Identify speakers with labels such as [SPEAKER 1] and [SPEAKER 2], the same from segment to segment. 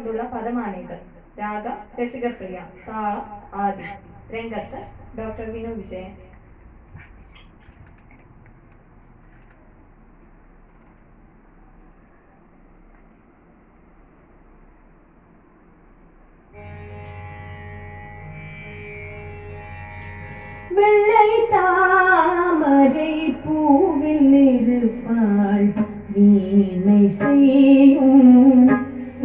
[SPEAKER 1] കൊണ്ടുള്ള പദമാണിത്. രാഗം രസികപ്രിയ, താളം ആദി. രംഗത്ത് ഡോക്ടർ വിനു വിജയൻ.
[SPEAKER 2] வெள்ளை தாமரை பூவில் இருப்பாள், வீணை செய்யும்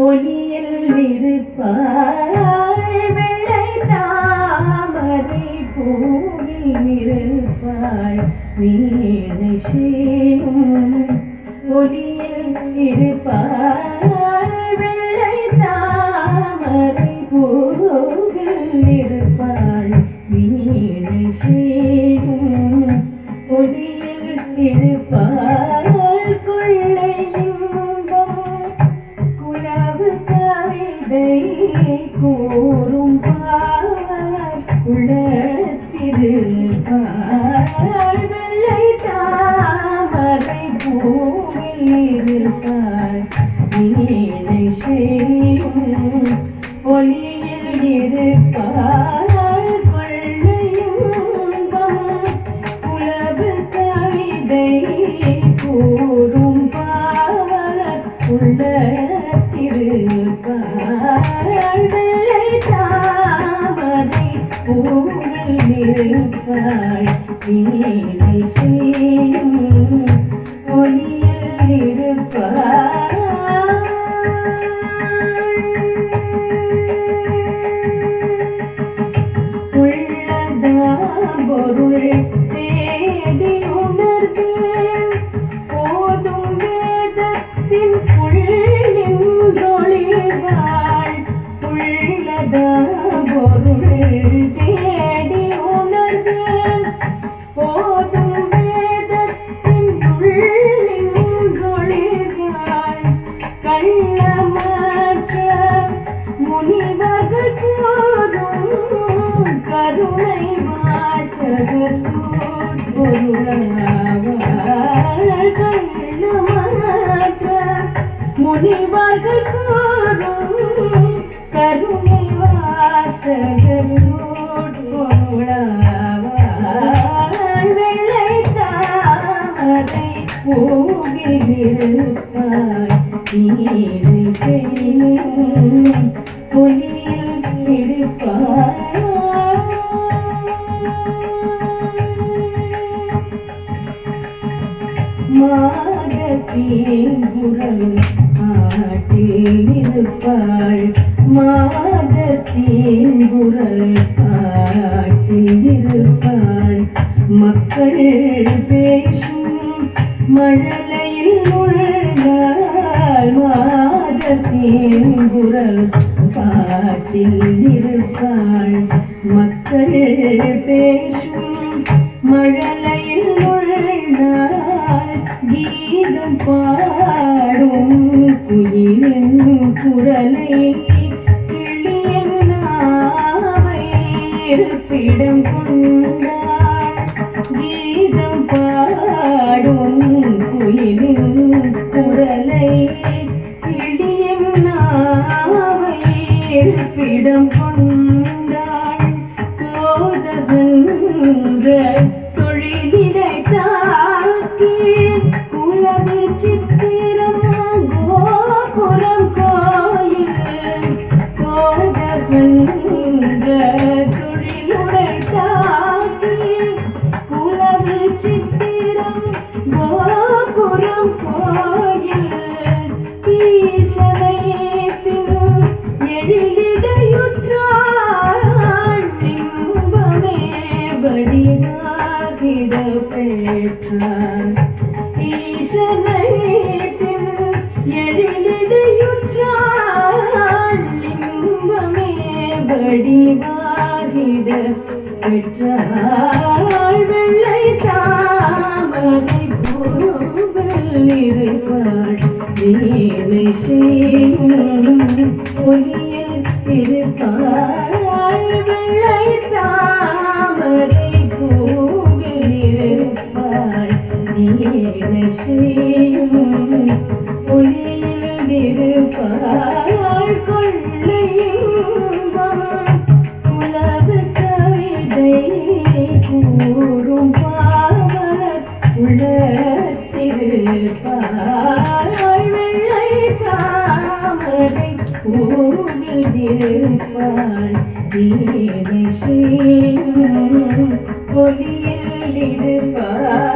[SPEAKER 2] ஒலியில் இருப்பாள். வெள்ளை தாமரை பூவில் இருப்பாள், வீணை செய்யும் ஒலியில் இருப்பாள். வெள்ளை தாமரை பூவில் இருப்பாள், வீணை செய்யும் ஒலியில் இருப்பாள். கொள்ளை இன்பம் குலவு கவிதை கூறும் பாவர் உளத்திருப்பாள். வெள்ளை தாமரை பூவில் இருப்பாள், வீணை செய்யும் ஒலியில் இருப்பாள். கூறும் பாவர் உள்ளத்திருப்பாள். வெள்ளை தாமரை பூவில் இருப்பாள், வீணை செய்யும் ஒலியில் இருப்பாள். உள்ளதாம் பொருள் தேடி உணர்ந்தேன், போதும் வேதத்தின் உள்ளொளிவாள். உள்ளதாம் பொருள் தேடி உணர்ந்தேன், போதும் வேதத்தின் உள்ளொளிவாள். கள்ளமற்ற முனிவர்கள் கூறும் கருணை வாசகர் பொருளாவாள். கள்ளமற்ற முனிவர்கள் கூறும் கருணை வாசகர் பொருளாவாள். வெள்ளை தாமரை பூவில் இருப்பாள், வீணை செய்யும் ஒலியில் இருப்பாள். மாதத்தின் குரல் பாட்டில் இருப்பாள், மாதத்தின் குரல் பாட்டில் இருப்பாள். மக்கள் பேசும் மழலையில் நுழைந்தாள், மாதத்தின் குரல் பாட்டில் இருப்பாள். மக்கள் பேசும் மழலையில் நுழைந்தாள், கீதம் பாடும் குயிலின் குரலை கிளியின் நாவை இருப்பிடம் கொண்டாள். கீதம் பாடும் குயிலின் குரலை கிளியின் நாவை இருப்பிடம் கொண்டாள். போதகன்ற தொழிலிடை தாக்கி குலவு சித்திரம் கோபுரம் கோயில். போதகன்ற தொழிலுடை தாக்கி குலவு சித்திரம் கோபுரம் கோயில். ஈசனை எழிலிடையுற்றாள், இன்பமே வடிவாகிட பெற்றாள். ஈசனை எழிலிடையுற்றாள், இன்பமே வடிவாகிட பெற்றாள். வெள்ளை தாமரை பூவில் இருப்பாள், வீணை செய்யும் ஒலியில் இருப்பாள். வெள்ளை தாமரை பூவில் இருப்பாள், வீணை செய்யும் ஒலியில் இருப்பாள். கொள்ளையும்பம் உலகு கவிதை கூறும் பாவலர் உள்ளத்திருப்பாய் வெள்ளை தாமரை பூவில் இருப்பாள் தீனை செய்யும் ஒளியில் இருப்பாள்